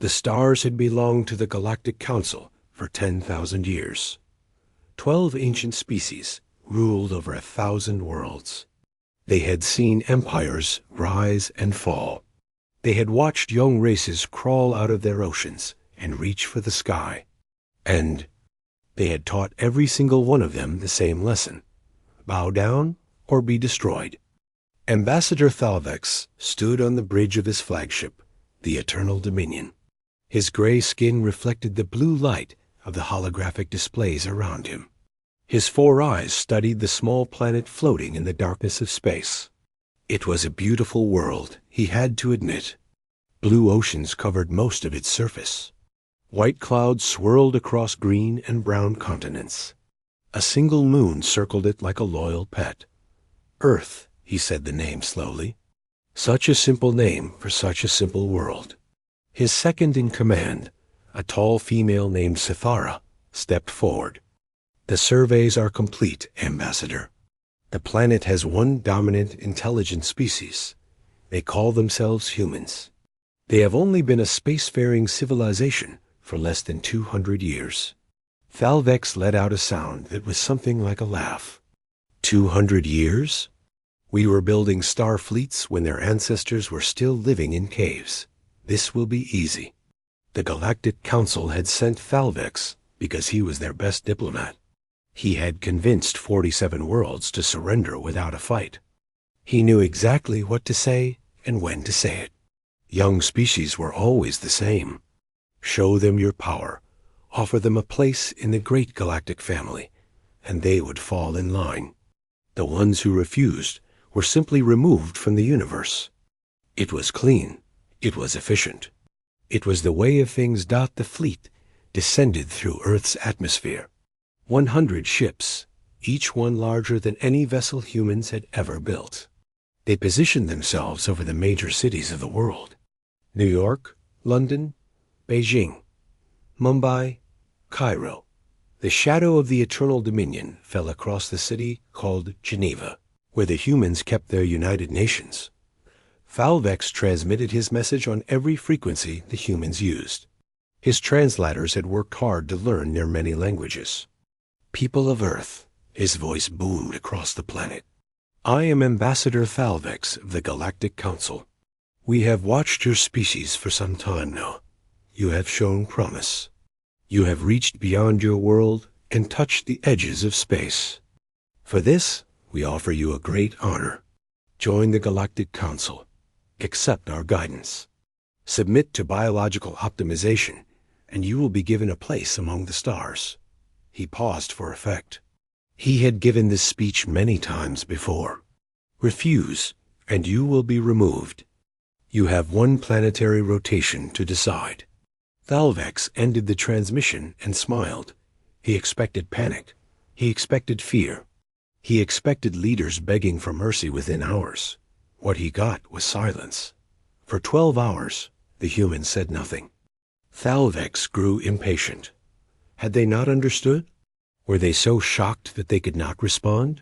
The stars had belonged to the Galactic Council for 10,000 years. 12 ancient species ruled over 1,000 worlds. They had seen empires rise and fall. They had watched young races crawl out of their oceans and reach for the sky. And they had taught every single one of them the same lesson: bow down or be destroyed. Ambassador Thalvex stood on the bridge of his flagship, the Eternal Dominion. His gray skin reflected the blue light of the holographic displays around him. His 4 eyes studied the small planet floating in the darkness of space. It was a beautiful world, he had to admit. Blue oceans covered most of its surface. White clouds swirled across green and brown continents. A single moon circled it like a loyal pet. Earth, he said the name slowly. Such a simple name for such a simple world. His second in command, a tall female named Sithara, stepped forward. The surveys are complete, Ambassador. The planet has one dominant intelligent species. They call themselves humans. They have only been a spacefaring civilization for less than 200 years. Thalvex let out a sound that was something like a laugh. 200 years? We were building star fleets when their ancestors were still living in caves. This will be easy. The Galactic Council had sent Thalvex because he was their best diplomat. He had convinced 47 worlds to surrender without a fight. He knew exactly what to say and when to say it. Young species were always the same. Show them your power, offer them a place in the great galactic family, and they would fall in line. The ones who refused were simply removed from the universe. It was clean. It was efficient. It was the way of things. The fleet descended through Earth's atmosphere. 100 ships, each one larger than any vessel humans had ever built. They positioned themselves over the major cities of the world: New York, London, Beijing, Mumbai, Cairo. The shadow of the Eternal Dominion fell across the city called Geneva, where the humans kept their United Nations. Thalvex transmitted his message on every frequency the humans used. His translators had worked hard to learn their many languages. People of Earth, his voice boomed across the planet. I am Ambassador Thalvex of the Galactic Council. We have watched your species for some time now. You have shown promise. You have reached beyond your world and touched the edges of space. For this, we offer you a great honor. Join the Galactic Council. Accept our guidance. Submit to biological optimization, and you will be given a place among the stars. He paused for effect. He had given this speech many times before. Refuse, and you will be removed. You have one planetary rotation to decide. Thalvex ended the transmission and smiled. He expected panic. He expected fear. He expected leaders begging for mercy within hours. What he got was silence. For 12 hours, the humans said nothing. Thalvex grew impatient. Had they not understood? Were they so shocked that they could not respond?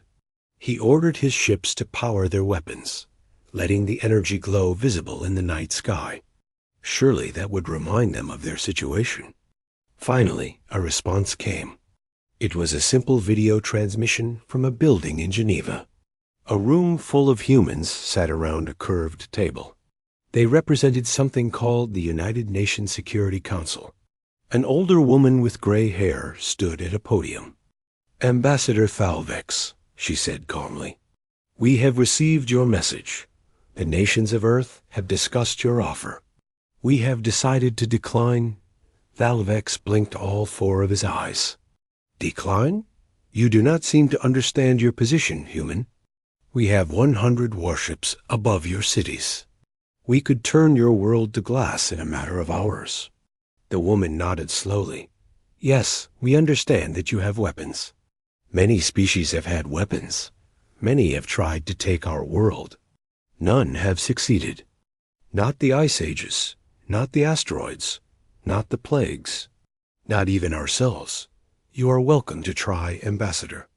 He ordered his ships to power their weapons, letting the energy glow visible in the night sky. Surely that would remind them of their situation. Finally, a response came. It was a simple video transmission from a building in Geneva. A room full of humans sat around a curved table. They represented something called the United Nations Security Council. An older woman with gray hair stood at a podium. Ambassador Thalvex, she said calmly, we have received your message. The nations of Earth have discussed your offer. We have decided to decline. Thalvex blinked all 4 of his eyes. Decline? You do not seem to understand your position, human. We have 100 warships above your cities. We could turn your world to glass in a matter of hours. The woman nodded slowly. Yes, we understand that you have weapons. Many species have had weapons. Many have tried to take our world. None have succeeded. Not the ice ages, not the asteroids, not the plagues, not even ourselves. You are welcome to try, Ambassador.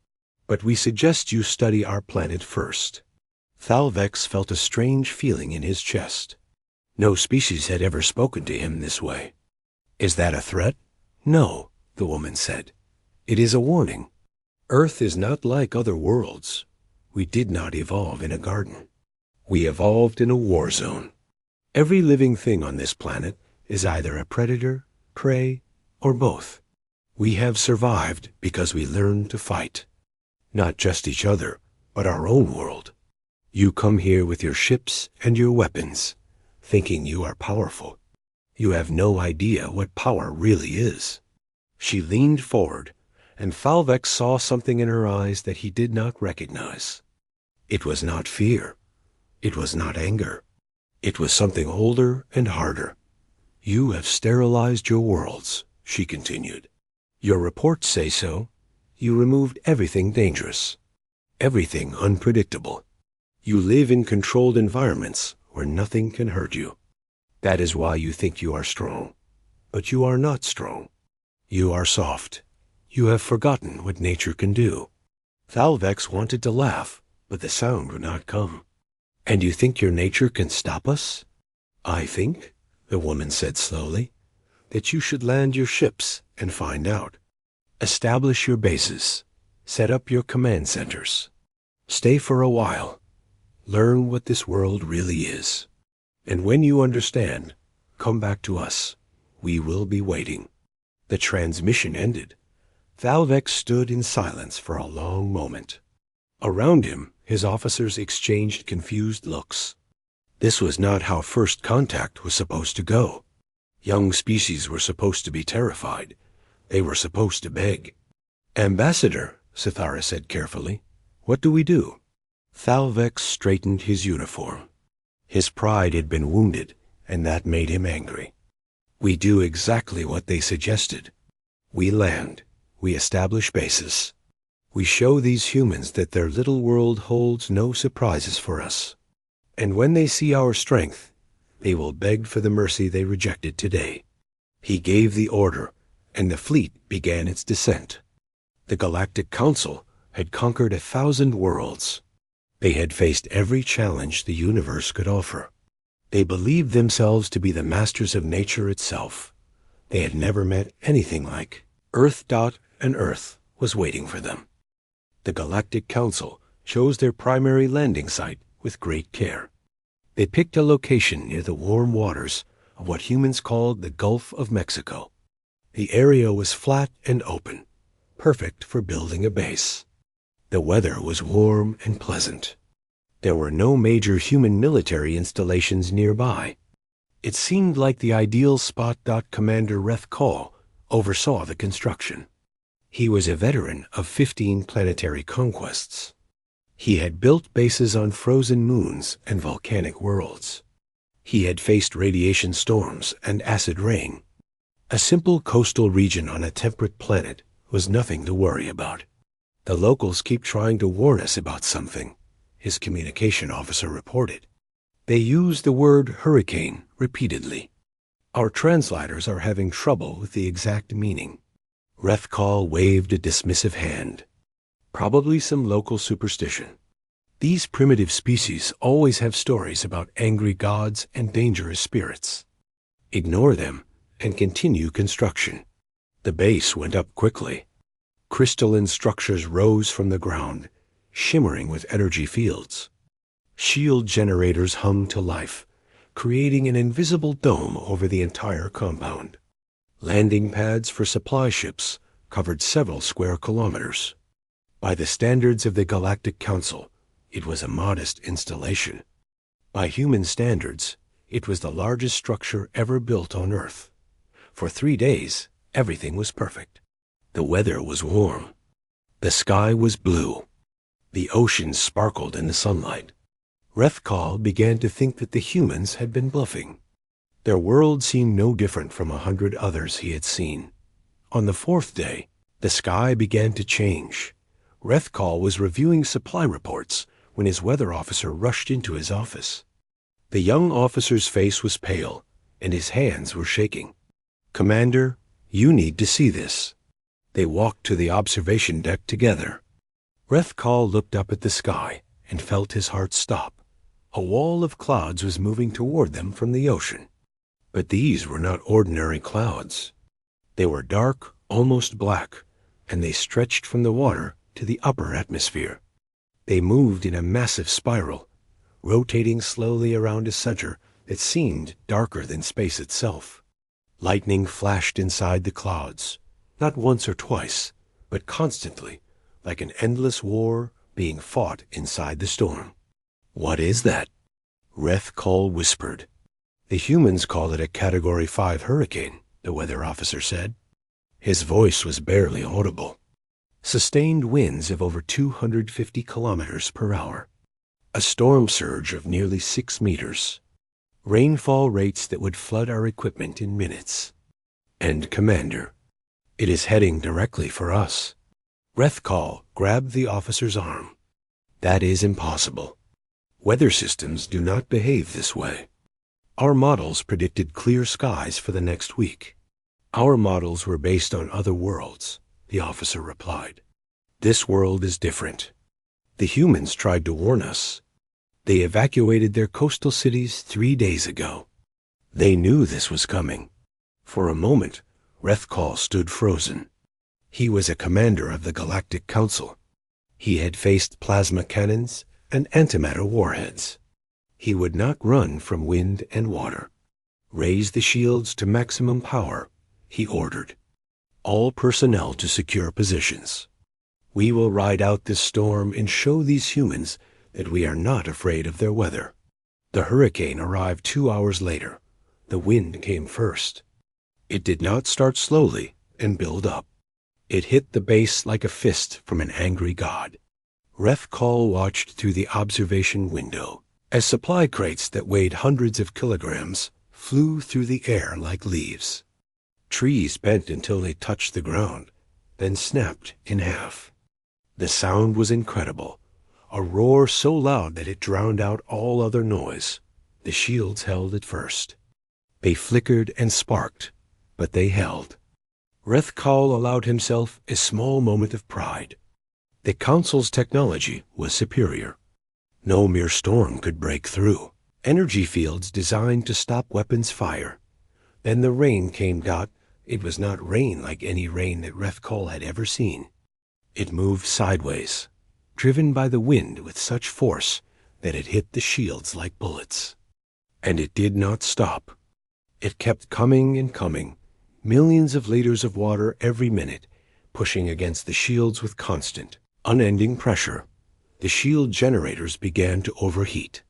But we suggest you study our planet first. Thalvex felt a strange feeling in his chest. No species had ever spoken to him this way. Is that a threat? No, the woman said. It is a warning. Earth is not like other worlds. We did not evolve in a garden. We evolved in a war zone. Every living thing on this planet is either a predator, prey, or both. We have survived because we learned to fight. Not just each other, but our own world. You come here with your ships and your weapons, thinking you are powerful. You have no idea what power really is. She leaned forward, and Thalvex saw something in her eyes that he did not recognize. It was not fear. It was not anger. It was something older and harder. You have sterilized your worlds, she continued. Your reports say so. You removed everything dangerous, everything unpredictable. You live in controlled environments where nothing can hurt you. That is why you think you are strong. But you are not strong. You are soft. You have forgotten what nature can do. Thalvex wanted to laugh, but the sound would not come. And you think your nature can stop us? I think, the woman said slowly, that you should land your ships and find out. Establish your bases. Set up your command centers. Stay for a while. Learn what this world really is. And when you understand, come back to us. We will be waiting. The transmission ended. Thalvex stood in silence for a long moment. Around him, his officers exchanged confused looks. This was not how first contact was supposed to go. Young species were supposed to be terrified. They were supposed to beg. Ambassador, Sithara said carefully, what do we do? Thalvex straightened his uniform. His pride had been wounded, and that made him angry. We do exactly what they suggested. We land. We establish bases. We show these humans that their little world holds no surprises for us. And when they see our strength, they will beg for the mercy they rejected today. He gave the order, and the fleet began its descent. The Galactic Council had conquered 1,000 worlds. They had faced every challenge the universe could offer. They believed themselves to be the masters of nature itself. They had never met anything like Earth. And Earth was waiting for them. The Galactic Council chose their primary landing site with great care. They picked a location near the warm waters of what humans called the Gulf of Mexico. The area was flat and open, perfect for building a base. The weather was warm and pleasant. There were no major human military installations nearby. It seemed like the ideal spot. Commander Rethkal oversaw the construction. He was a veteran of 15 planetary conquests. He had built bases on frozen moons and volcanic worlds. He had faced radiation storms and acid rain. A simple coastal region on a temperate planet was nothing to worry about. The locals keep trying to warn us about something, his communication officer reported. They use the word hurricane repeatedly. Our translators are having trouble with the exact meaning. Rethkal waved a dismissive hand. Probably some local superstition. These primitive species always have stories about angry gods and dangerous spirits. Ignore them and continue construction. The base went up quickly. Crystalline structures rose from the ground, shimmering with energy fields. Shield generators hummed to life, creating an invisible dome over the entire compound. Landing pads for supply ships covered several square kilometers. By the standards of the Galactic Council, it was a modest installation. By human standards, it was the largest structure ever built on Earth. For 3 days, everything was perfect. The weather was warm. The sky was blue. The ocean sparkled in the sunlight. Rethkal began to think that the humans had been bluffing. Their world seemed no different from 100 others he had seen. On the 4th day, the sky began to change. Rethkal was reviewing supply reports when his weather officer rushed into his office. The young officer's face was pale, and his hands were shaking. "Commander, you need to see this." They walked to the observation deck together. Rethkal looked up at the sky and felt his heart stop. A wall of clouds was moving toward them from the ocean. But these were not ordinary clouds. They were dark, almost black, and they stretched from the water to the upper atmosphere. They moved in a massive spiral, rotating slowly around a center that seemed darker than space itself. Lightning flashed inside the clouds, not once or twice, but constantly, like an endless war being fought inside the storm. "What is that?" Rethkal whispered. "The humans call it a Category 5 hurricane," the weather officer said. His voice was barely audible. Sustained winds of over 250 kilometers per hour. A storm surge of nearly 6 meters. Rainfall rates that would flood our equipment in minutes. "And Commander, it is heading directly for us." Rethkal grabbed the officer's arm. "That is impossible. Weather systems do not behave this way. Our models predicted clear skies for the next week." "Our models were based on other worlds," the officer replied. "This world is different. The humans tried to warn us. They evacuated their coastal cities 3 days ago. They knew this was coming." For a moment, Rethkal stood frozen. He was a commander of the Galactic Council. He had faced plasma cannons and antimatter warheads. He would not run from wind and water. "Raise the shields to maximum power," he ordered. "All personnel to secure positions. We will ride out this storm and show these humans that we are not afraid of their weather." The hurricane arrived 2 hours later. The wind came first. It did not start slowly and build up. It hit the base like a fist from an angry god. Rethkal watched through the observation window as supply crates that weighed hundreds of kilograms flew through the air like leaves. Trees bent until they touched the ground, then snapped in half. The sound was incredible, a roar so loud that it drowned out all other noise. The shields held at first. They flickered and sparked, but they held. Rethkal allowed himself a small moment of pride. The Council's technology was superior. No mere storm could break through. Energy fields designed to stop weapons fire. Then the rain came. It was not rain like any rain that Rethkal had ever seen. It moved sideways, driven by the wind with such force that it hit the shields like bullets. And it did not stop. It kept coming and coming, millions of liters of water every minute, pushing against the shields with constant, unending pressure. The shield generators began to overheat.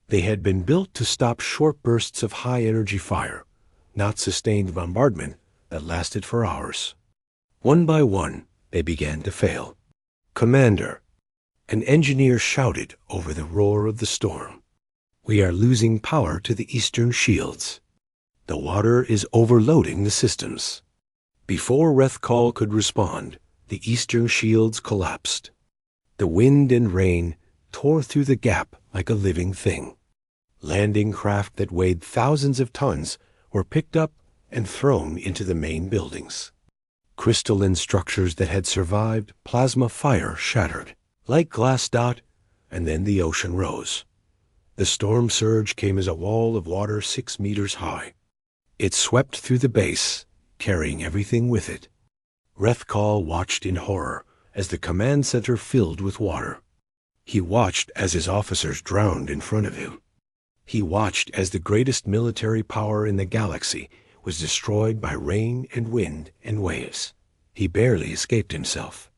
They had been built to stop short bursts of high-energy fire, not sustained bombardment that lasted for hours. One by one, they began to fail. "Commander," an engineer shouted over the roar of the storm, "we are losing power to the eastern shields. The water is overloading the systems." Before Rethkal could respond, the eastern shields collapsed. The wind and rain tore through the gap like a living thing. Landing craft that weighed thousands of tons were picked up and thrown into the main buildings. Crystalline structures that had survived plasma fire shattered, like glass. And then the ocean rose. The storm surge came as a wall of water 6 meters high. It swept through the base, carrying everything with it. Rethkal watched in horror as the command center filled with water. He watched as his officers drowned in front of him. He watched as the greatest military power in the galaxy was destroyed by rain and wind and waves. He barely escaped himself.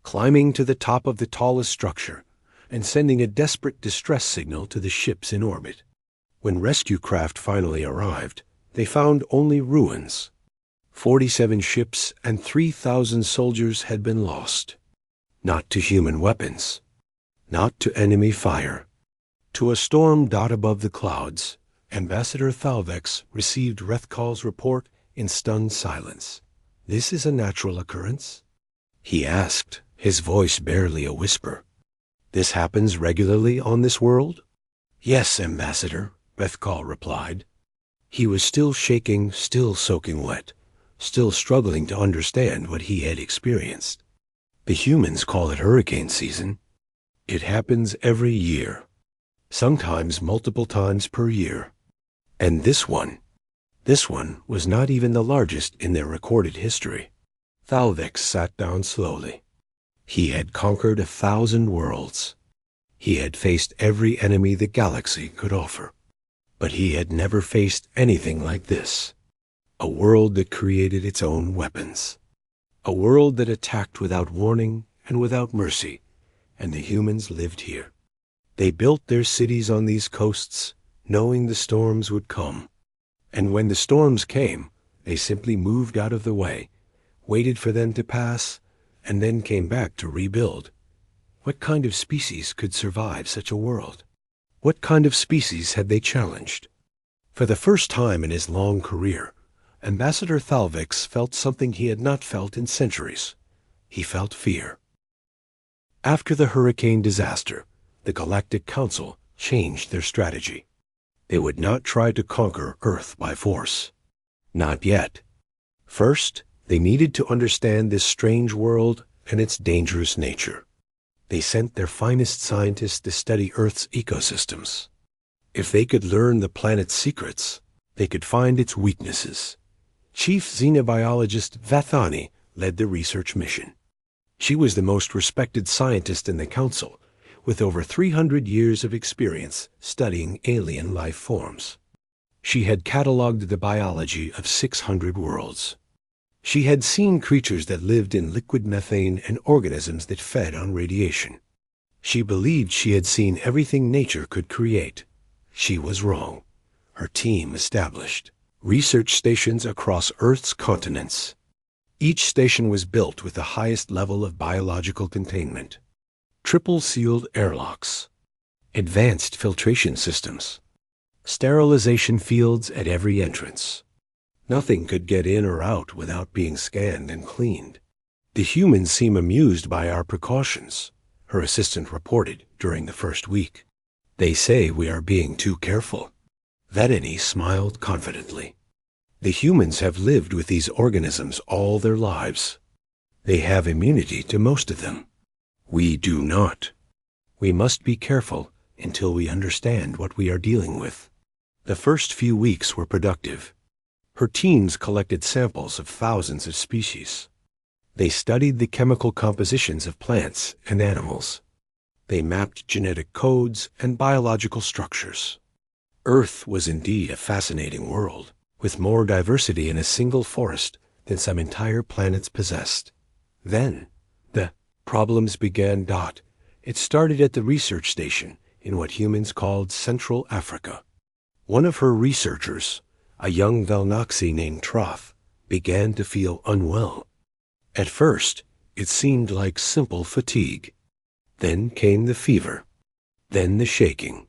Climbing to the top of the tallest structure and sending a desperate distress signal to the ships in orbit. When rescue craft finally arrived, they found only ruins. 47 ships and 3,000 soldiers had been lost. Not to human weapons. Not to enemy fire. To a storm. Above the clouds, Ambassador Thalvex received Rethkal's report in stunned silence. "This is a natural occurrence?" he asked, his voice barely a whisper. "This happens regularly on this world?" "Yes, Ambassador," Rethkal replied. He was still shaking, still soaking wet, still struggling to understand what he had experienced. "The humans call it hurricane season. It happens every year. sometimes multiple times per year. And this one was not even the largest in their recorded history. Thalvix sat down slowly. He had conquered 1,000 worlds. He had faced every enemy the galaxy could offer. But he had never faced anything like this. A world that created its own weapons. A world that attacked without warning and without mercy, and the humans lived here. They built their cities on these coasts, knowing the storms would come. And when the storms came, they simply moved out of the way, waited for them to pass, and then came back to rebuild. What kind of species could survive such a world? What kind of species had they challenged? For the first time in his long career, Ambassador Thalvix felt something he had not felt in centuries. He felt fear. After the hurricane disaster, the Galactic Council changed their strategy. They would not try to conquer Earth by force. Not yet. First, they needed to understand this strange world and its dangerous nature. They sent their finest scientists to study Earth's ecosystems. If they could learn the planet's secrets, they could find its weaknesses. Chief xenobiologist Vathani led the research mission. She was the most respected scientist in the Council, with over 300 years of experience studying alien life forms. She had cataloged the biology of 600 worlds. She had seen creatures that lived in liquid methane and organisms that fed on radiation. She believed she had seen everything nature could create. She was wrong. Her team established research stations across Earth's continents. Each station was built with the highest level of biological containment. Triple-sealed airlocks, advanced filtration systems, sterilization fields at every entrance. Nothing could get in or out without being scanned and cleaned. The humans seem amused by our precautions, her assistant reported during the first week. They say we are being too careful. Vathani smiled confidently. The humans have lived with these organisms all their lives. They have immunity to most of them. We do not. We must be careful until we understand what we are dealing with. The first few weeks were productive. Her teams collected samples of thousands of species. They studied the chemical compositions of plants and animals. They mapped genetic codes and biological structures. Earth was indeed a fascinating world, with more diversity in a single forest than some entire planets possessed. Then, the problems began. It started at the research station in what humans called Central Africa. One of her researchers, a young Velnoxi named Troth, began to feel unwell. At first, it seemed like simple fatigue. Then came the fever. Then the shaking.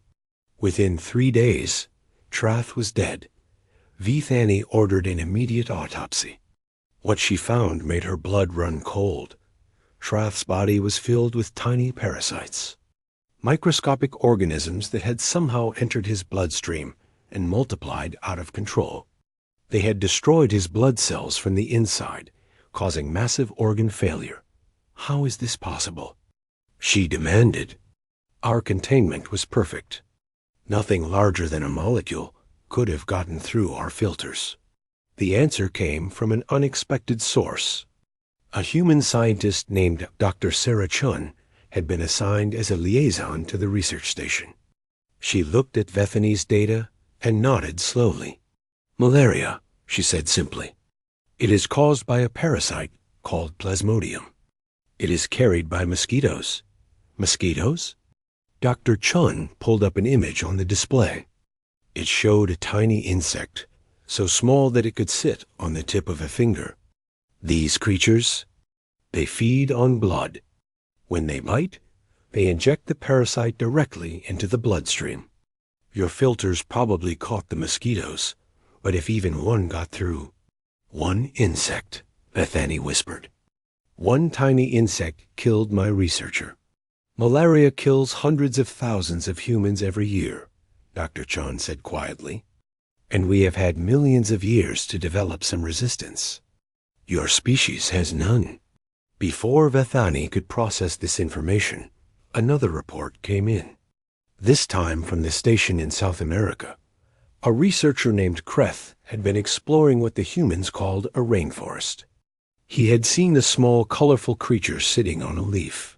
Within 3 days, Troth was dead. Vathani ordered an immediate autopsy. What she found made her blood run cold. Troth's body was filled with tiny parasites, microscopic organisms that had somehow entered his bloodstream and multiplied out of control. They had destroyed his blood cells from the inside, causing massive organ failure. How is this possible? She demanded. Our containment was perfect. Nothing larger than a molecule could have gotten through our filters. The answer came from an unexpected source. A human scientist named Dr. Sarah Chun had been assigned as a liaison to the research station. She looked at Vathani's data and nodded slowly. Malaria, she said simply. It is caused by a parasite called Plasmodium. It is carried by mosquitoes. Mosquitoes? Dr. Chun pulled up an image on the display. It showed a tiny insect, so small that it could sit on the tip of a finger. These creatures, they feed on blood. When they bite, they inject the parasite directly into the bloodstream. Your filters probably caught the mosquitoes, but if even one got through... One insect, Vathani whispered. One tiny insect killed my researcher. Malaria kills hundreds of thousands of humans every year, Dr. Chun said quietly. And we have had millions of years to develop some resistance. Your species has none. Before Vathani could process this information, another report came in. This time from the station in South America. A researcher named Kreth had been exploring what the humans called a rainforest. He had seen a small, colorful creature sitting on a leaf.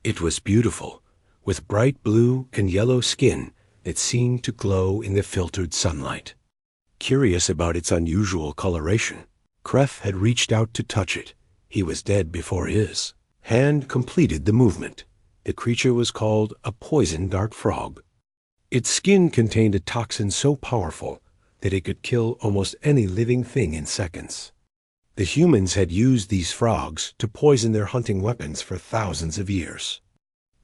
It was beautiful, with bright blue and yellow skin that seemed to glow in the filtered sunlight. Curious about its unusual coloration, Kreth had reached out to touch it. He was dead before his hand completed the movement. The creature was called a poison dart frog. Its skin contained a toxin so powerful that it could kill almost any living thing in seconds. The humans had used these frogs to poison their hunting weapons for thousands of years.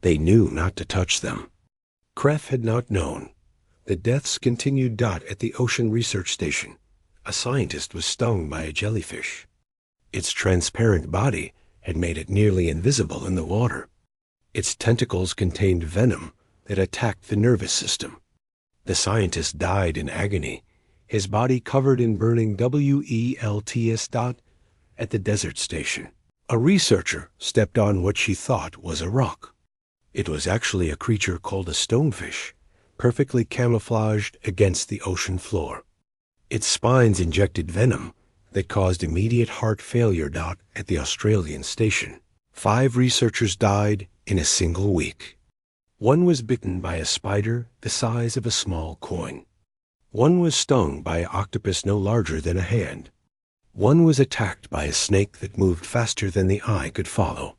They knew not to touch them. Kreth had not known. The deaths continued. At the Ocean Research Station, a scientist was stung by a jellyfish. Its transparent body had made it nearly invisible in the water. Its tentacles contained venom that attacked the nervous system. The scientist died in agony, his body covered in burning welts. At the desert station, a researcher stepped on what she thought was a rock. It was actually a creature called a stonefish, perfectly camouflaged against the ocean floor. Its spines injected venom that caused immediate heart failure. At the Australian station, 5 researchers died in a single week. One was bitten by a spider the size of a small coin. One was stung by an octopus no larger than a hand. One was attacked by a snake that moved faster than the eye could follow.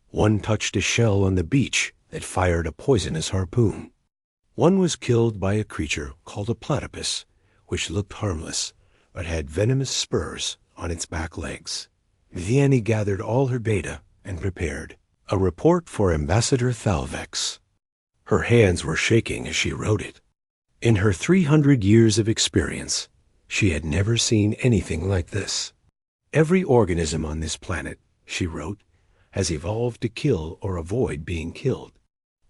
One touched a shell on the beach that fired a poisonous harpoon. One was killed by a creature called a platypus, which looked harmless, but had venomous spurs on its back legs. Vianney gathered all her data and prepared a report for Ambassador Thalvex. Her hands were shaking as she wrote it. In her 300 years of experience, she had never seen anything like this. Every organism on this planet, she wrote, has evolved to kill or avoid being killed.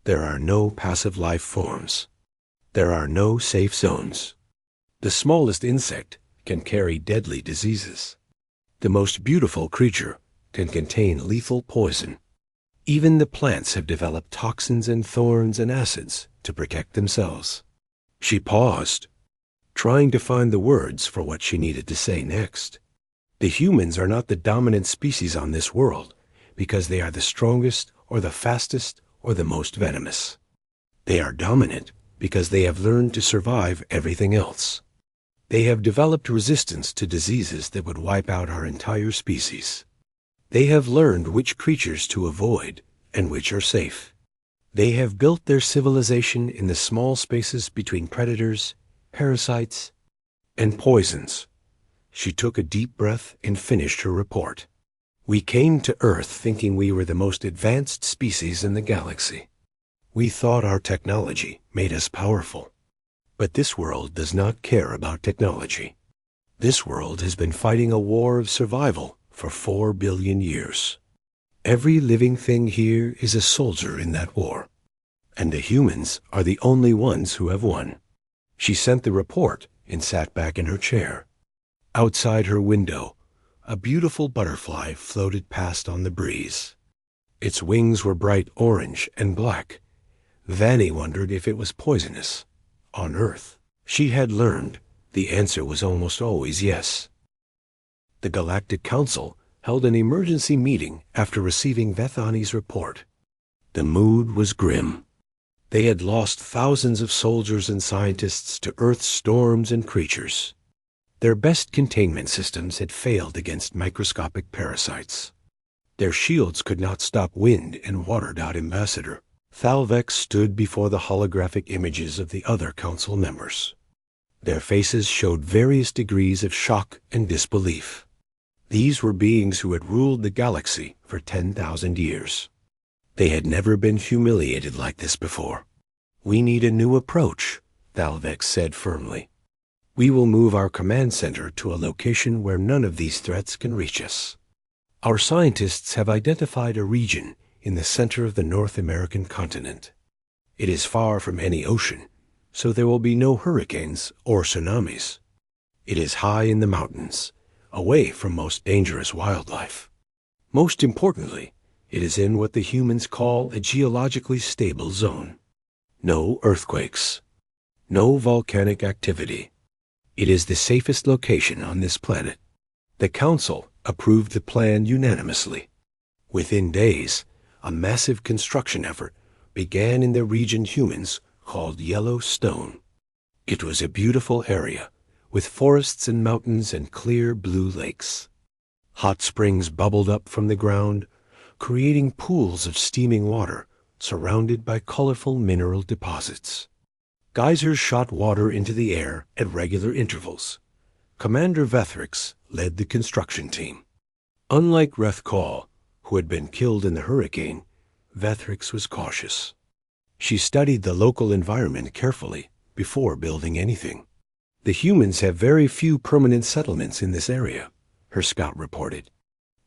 There are no passive life forms. There are no safe zones. The smallest insect can carry deadly diseases. The most beautiful creature can contain lethal poison. Even the plants have developed toxins and thorns and acids to protect themselves. She paused, trying to find the words for what she needed to say next. The humans are not the dominant species on this world because they are the strongest or the fastest or the most venomous. They are dominant because they have learned to survive everything else. They have developed resistance to diseases that would wipe out our entire species. They have learned which creatures to avoid and which are safe. They have built their civilization in the small spaces between predators, parasites, and poisons. She took a deep breath and finished her report. We came to Earth thinking we were the most advanced species in the galaxy. We thought our technology made us powerful. But this world does not care about technology. This world has been fighting a war of survival for 4 billion years. Every living thing here is a soldier in that war, and the humans are the only ones who have won. She sent the report and sat back in her chair. Outside her window, a beautiful butterfly floated past on the breeze. Its wings were bright orange and black. Vanny wondered if it was poisonous. On Earth, she had learned the answer was almost always yes. The Galactic Council held an emergency meeting after receiving Vethani's report. The mood was grim. They had lost thousands of soldiers and scientists to Earth's storms and creatures. Their best containment systems had failed against microscopic parasites. Their shields could not stop wind and water. Ambassador Thalvex stood before the holographic images of the other council members. Their faces showed various degrees of shock and disbelief. These were beings who had ruled the galaxy for 10,000 years. They had never been humiliated like this before. We need a new approach, Thalvex said firmly. We will move our command center to a location where none of these threats can reach us. Our scientists have identified a region in the center of the North American continent. It is far from any ocean, so there will be no hurricanes or tsunamis. It is high in the mountains, away from most dangerous wildlife. Most importantly, it is in what the humans call a geologically stable zone. No earthquakes. No volcanic activity. It is the safest location on this planet. The Council approved the plan unanimously. Within days, a massive construction effort began in the region humans called Yellowstone. It was a beautiful area, with forests and mountains and clear blue lakes. Hot springs bubbled up from the ground, creating pools of steaming water surrounded by colorful mineral deposits. Geysers shot water into the air at regular intervals. Commander Vethrix led the construction team. Unlike Rethkal, who had been killed in the hurricane, Vethrix was cautious. She studied the local environment carefully before building anything. The humans have very few permanent settlements in this area, her scout reported.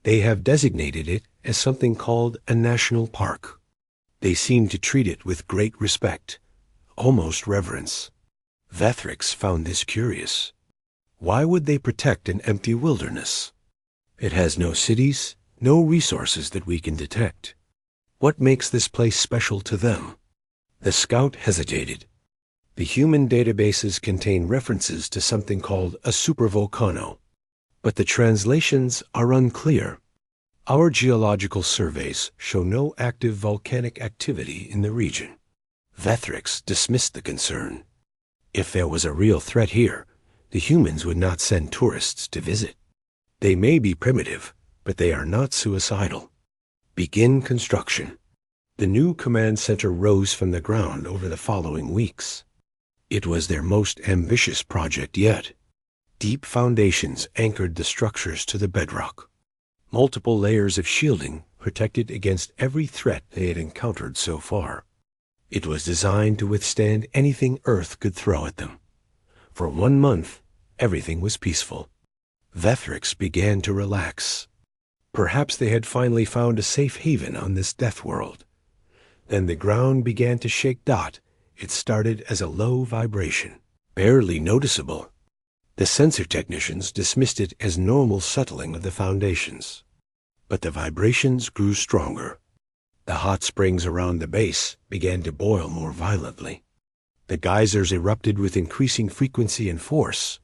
They have designated it as something called a national park. They seem to treat it with great respect, almost reverence. Vethrix found this curious. Why would they protect an empty wilderness? It has no cities, no resources that we can detect. What makes this place special to them? The scout hesitated. The human databases contain references to something called a supervolcano, but the translations are unclear. Our geological surveys show no active volcanic activity in the region. Vethrix dismissed the concern. If there was a real threat here, the humans would not send tourists to visit. They may be primitive, but they are not suicidal. Begin construction. The new command center rose from the ground over the following weeks. It was their most ambitious project yet. Deep foundations anchored the structures to the bedrock. Multiple layers of shielding protected against every threat they had encountered so far. It was designed to withstand anything Earth could throw at them. For 1 month, everything was peaceful. Vethrix began to relax. Perhaps they had finally found a safe haven on this death world. Then the ground began to shake. It started as a low vibration, barely noticeable. The sensor technicians dismissed it as normal settling of the foundations. But the vibrations grew stronger. The hot springs around the base began to boil more violently. The geysers erupted with increasing frequency and force.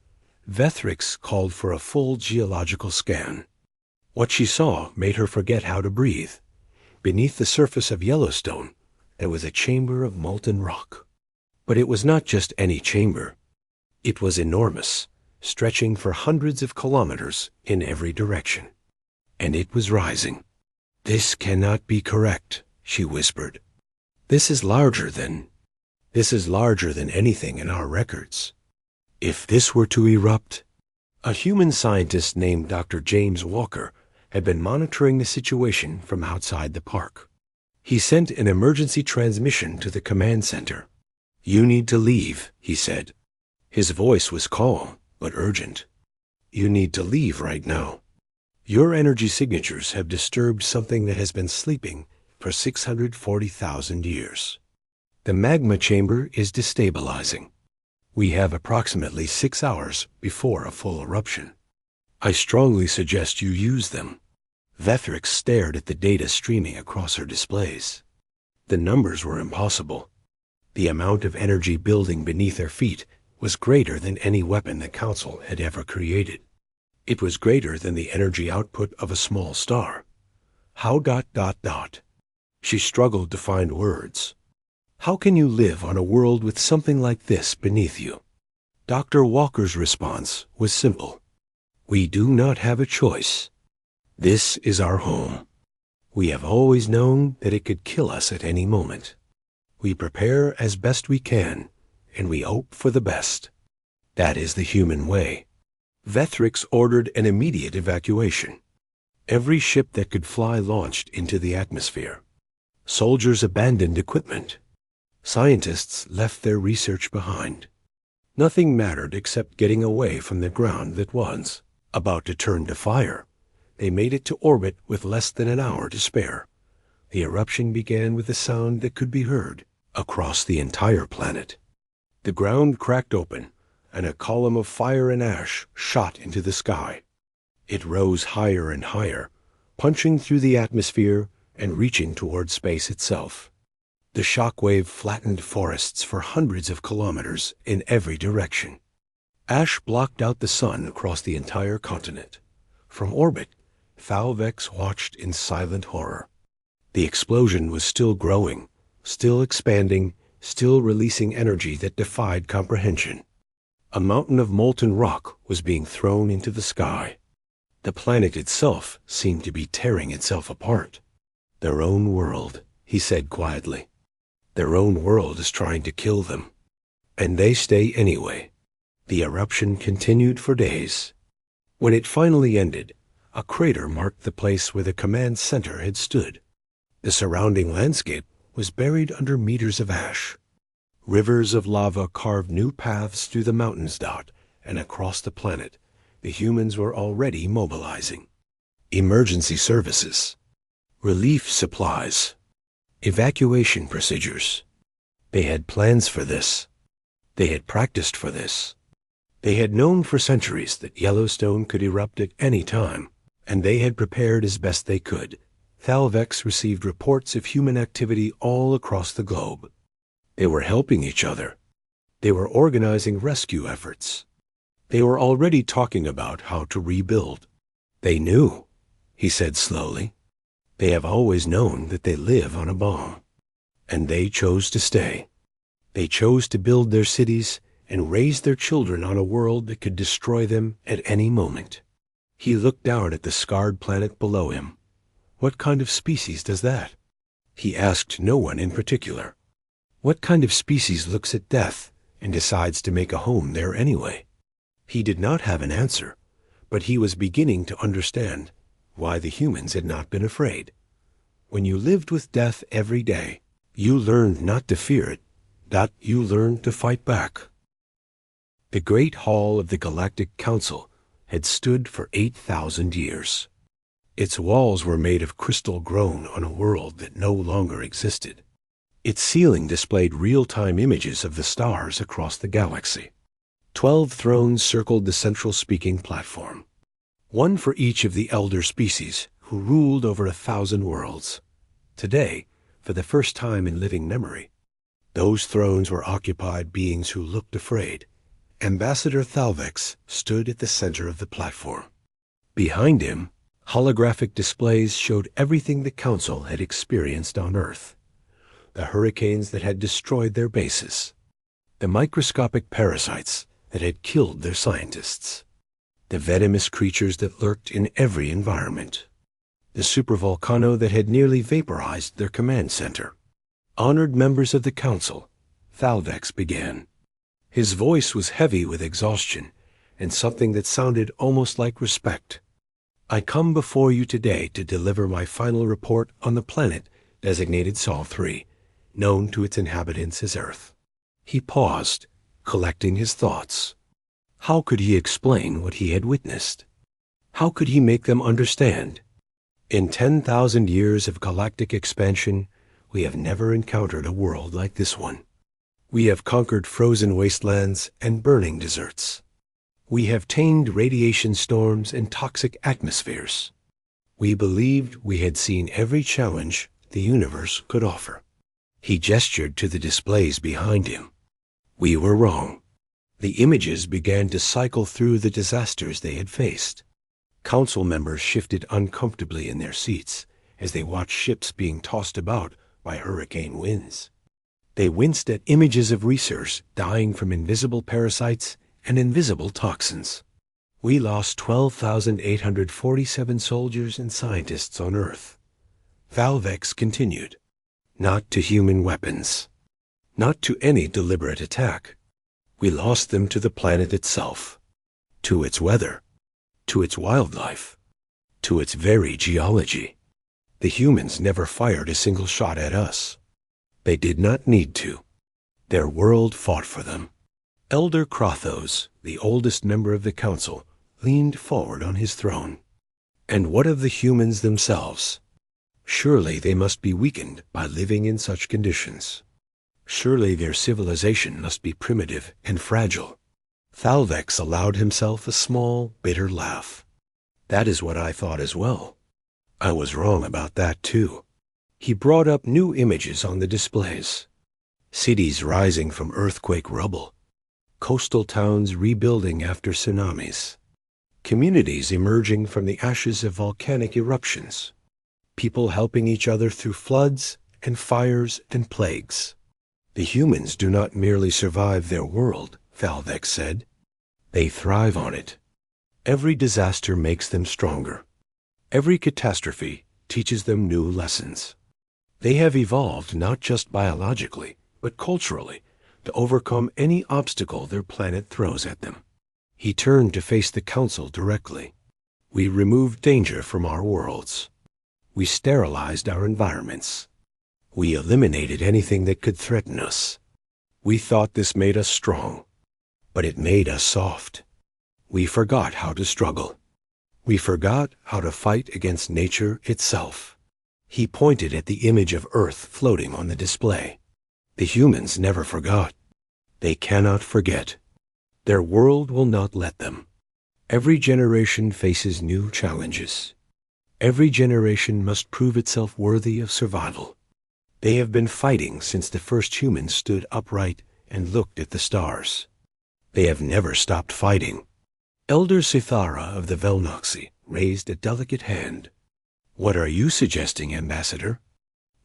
Vethrix called for a full geological scan. What she saw made her forget how to breathe. Beneath the surface of Yellowstone, there was a chamber of molten rock. But it was not just any chamber. It was enormous, stretching for hundreds of kilometers in every direction. And it was rising. "This cannot be correct," she whispered. This is larger than anything in our records. If this were to erupt..." A human scientist named Dr. James Walker had been monitoring the situation from outside the park. He sent an emergency transmission to the command center. "You need to leave," he said. His voice was calm, but urgent. "You need to leave right now. Your energy signatures have disturbed something that has been sleeping for 640,000 years. The magma chamber is destabilizing. We have approximately 6 hours before a full eruption. I strongly suggest you use them." Vethrix stared at the data streaming across her displays. The numbers were impossible. The amount of energy building beneath their feet was greater than any weapon the Council had ever created. It was greater than the energy output of a small star. How ... She struggled to find words. How can you live on a world with something like this beneath you? Dr. Walker's response was simple. "We do not have a choice. This is our home. We have always known that it could kill us at any moment. We prepare as best we can, and we hope for the best. That is the human way." Vethrix ordered an immediate evacuation. Every ship that could fly launched into the atmosphere. Soldiers abandoned equipment. Scientists left their research behind. Nothing mattered except getting away from the ground that was about to turn to fire. They made it to orbit with less than an hour to spare. The eruption began with a sound that could be heard across the entire planet. The ground cracked open, and a column of fire and ash shot into the sky. It rose higher and higher, punching through the atmosphere and reaching toward space itself. The shockwave flattened forests for hundreds of kilometers in every direction. Ash blocked out the sun across the entire continent. From orbit, Thalvex watched in silent horror. The explosion was still growing, still expanding, still releasing energy that defied comprehension. A mountain of molten rock was being thrown into the sky. The planet itself seemed to be tearing itself apart. Their own world, he said quietly. Their own world is trying to kill them. And they stay anyway. The eruption continued for days. When it finally ended, a crater marked the place where the command center had stood. The surrounding landscape was buried under meters of ash. Rivers of lava carved new paths through the mountains and across the planet. The humans were already mobilizing. Emergency services, relief supplies, evacuation procedures. They had plans for this. They had practiced for this. They had known for centuries that Yellowstone could erupt at any time, and they had prepared as best they could. Thalvex received reports of human activity all across the globe. They were helping each other. They were organizing rescue efforts. They were already talking about how to rebuild. They knew, he said slowly. They have always known that they live on a bomb. And they chose to stay. They chose to build their cities and raise their children on a world that could destroy them at any moment. He looked down at the scarred planet below him. What kind of species does that? He asked no one in particular. What kind of species looks at death and decides to make a home there anyway? He did not have an answer, but he was beginning to understand why the humans had not been afraid. When you lived with death every day, you learned not to fear it, that you learned to fight back. The Great Hall of the Galactic Council had stood for 8,000 years. Its walls were made of crystal grown on a world that no longer existed. Its ceiling displayed real-time images of the stars across the galaxy. 12 thrones circled the central speaking platform, one for each of the elder species who ruled over 1,000 worlds. Today, for the first time in living memory, those thrones were occupied by beings who looked afraid. Ambassador Thalvex stood at the center of the platform. Behind him, holographic displays showed everything the Council had experienced on Earth. The hurricanes that had destroyed their bases. The microscopic parasites that had killed their scientists. The venomous creatures that lurked in every environment. The supervolcano that had nearly vaporized their command center. Honored members of the Council, Thalvex began. His voice was heavy with exhaustion and something that sounded almost like respect. I come before you today to deliver my final report on the planet designated Sol 3, known to its inhabitants as Earth. He paused, collecting his thoughts. How could he explain what he had witnessed? How could he make them understand? In 10,000 years of galactic expansion, we have never encountered a world like this one. We have conquered frozen wastelands and burning deserts. We have tamed radiation storms and toxic atmospheres. We believed we had seen every challenge the universe could offer. He gestured to the displays behind him. We were wrong. The images began to cycle through the disasters they had faced. Council members shifted uncomfortably in their seats as they watched ships being tossed about by hurricane winds. They winced at images of researchers dying from invisible parasites and invisible toxins. We lost 12,847 soldiers and scientists on Earth. Thalvex continued. Not to human weapons. Not to any deliberate attack. We lost them to the planet itself. To its weather. To its wildlife. To its very geology. The humans never fired a single shot at us. They did not need to. Their world fought for them. Elder Krothos, the oldest member of the Council, leaned forward on his throne. And what of the humans themselves? Surely they must be weakened by living in such conditions. Surely their civilization must be primitive and fragile. Thalvex allowed himself a small, bitter laugh. That is what I thought as well. I was wrong about that too. He brought up new images on the displays. Cities rising from earthquake rubble. Coastal towns rebuilding after tsunamis. Communities emerging from the ashes of volcanic eruptions. People helping each other through floods and fires and plagues. The humans do not merely survive their world, Thalvex said. They thrive on it. Every disaster makes them stronger. Every catastrophe teaches them new lessons. They have evolved not just biologically, but culturally, to overcome any obstacle their planet throws at them. He turned to face the council directly. We removed danger from our worlds. We sterilized our environments. We eliminated anything that could threaten us. We thought this made us strong, but it made us soft. We forgot how to struggle. We forgot how to fight against nature itself. He pointed at the image of Earth floating on the display. The humans never forgot. They cannot forget. Their world will not let them. Every generation faces new challenges. Every generation must prove itself worthy of survival. They have been fighting since the first humans stood upright and looked at the stars. They have never stopped fighting. Elder Sithara of the Velnoxy raised a delicate hand. What are you suggesting, Ambassador?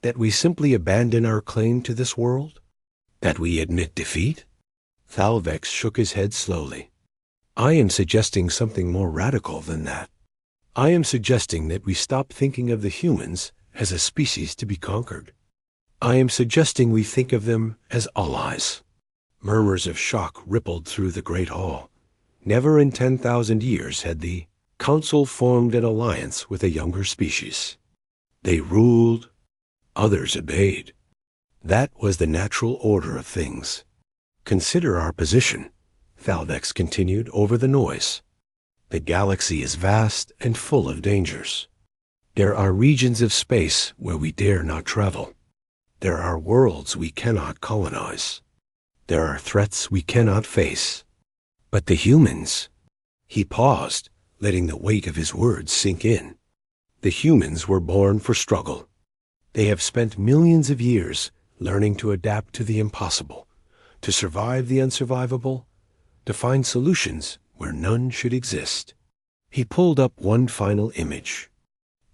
That we simply abandon our claim to this world? That we admit defeat? Thalvex shook his head slowly. I am suggesting something more radical than that. I am suggesting that we stop thinking of the humans as a species to be conquered. I am suggesting we think of them as allies. Murmurs of shock rippled through the great hall. Never in 10,000 years had the council formed an alliance with a younger species. They ruled, others obeyed. That was the natural order of things. Consider our position, Thalvex continued over the noise. The galaxy is vast and full of dangers. There are regions of space where we dare not travel. There are worlds we cannot colonize. There are threats we cannot face. But the humans... He paused, letting the weight of his words sink in. The humans were born for struggle. They have spent millions of years learning to adapt to the impossible, to survive the unsurvivable, to find solutions where none should exist. He pulled up one final image.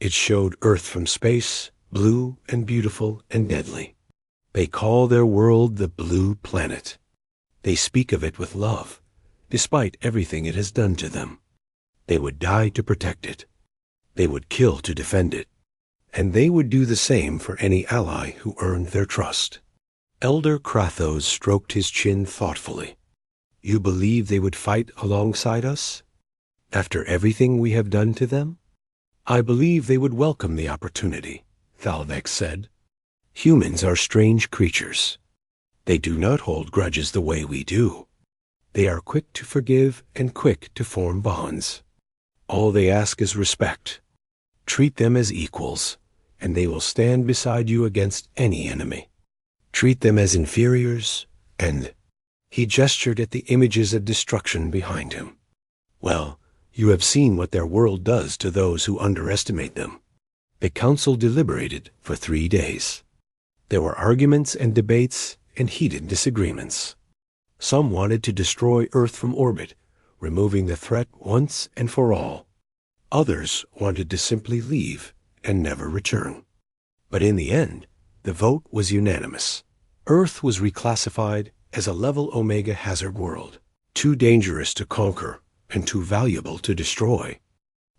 It showed Earth from space, blue and beautiful and deadly. They call their world the Blue Planet. They speak of it with love, despite everything it has done to them. They would die to protect it. They would kill to defend it. And they would do the same for any ally who earned their trust. Elder Krathos stroked his chin thoughtfully. You believe they would fight alongside us? After everything we have done to them? I believe they would welcome the opportunity, Thalvex said. Humans are strange creatures. They do not hold grudges the way we do. They are quick to forgive and quick to form bonds. All they ask is respect. Treat them as equals, and they will stand beside you against any enemy. Treat them as inferiors, and... He gestured at the images of destruction behind him. Well, you have seen what their world does to those who underestimate them. The council deliberated for 3 days. There were arguments and debates and heated disagreements. Some wanted to destroy Earth from orbit, removing the threat once and for all. Others wanted to simply leave and never return. But in the end, the vote was unanimous. Earth was reclassified as a level Omega hazard world, too dangerous to conquer and too valuable to destroy.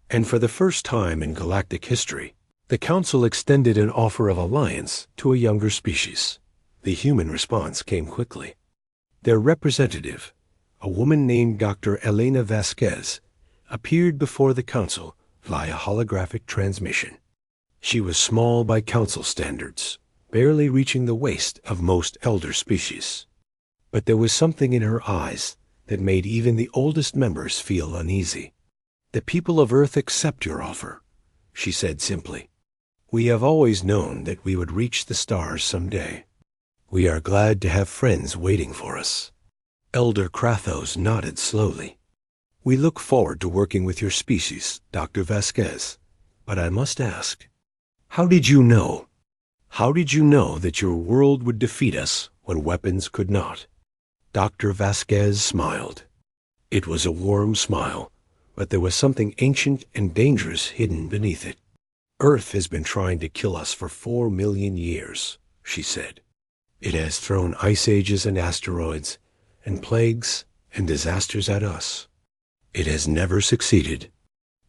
And for the first time in galactic history, the Council extended an offer of alliance to a younger species. The human response came quickly. Their representative, a woman named Dr. Elena Vasquez, appeared before the Council via holographic transmission. She was small by Council standards, barely reaching the waist of most elder species. But there was something in her eyes that made even the oldest members feel uneasy. The people of Earth accept your offer, she said simply. We have always known that we would reach the stars someday. We are glad to have friends waiting for us. Elder Krathos nodded slowly. We look forward to working with your species, Dr. Vasquez. But I must ask, how did you know? How did you know that your world would defeat us when weapons could not? Dr. Vasquez smiled. It was a warm smile, but there was something ancient and dangerous hidden beneath it. Earth has been trying to kill us for 4 million years, she said. It has thrown ice ages and asteroids, and plagues and disasters at us. It has never succeeded.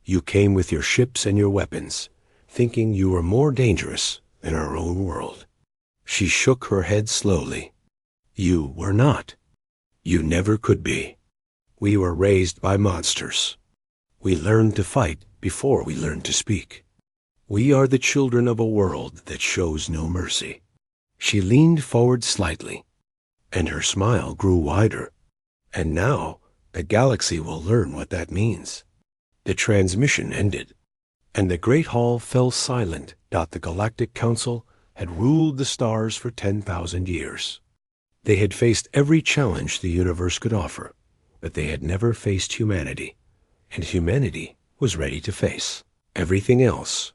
You came with your ships and your weapons, thinking you were more dangerous than our own world. She shook her head slowly. You were not. You never could be. We were raised by monsters. We learned to fight before we learned to speak. We are the children of a world that shows no mercy. She leaned forward slightly, and her smile grew wider. And now the galaxy will learn what that means. The transmission ended, and the great hall fell silent. The Galactic Council had ruled the stars for 10,000 years. They had faced every challenge the universe could offer, but they had never faced humanity, and humanity was ready to face everything else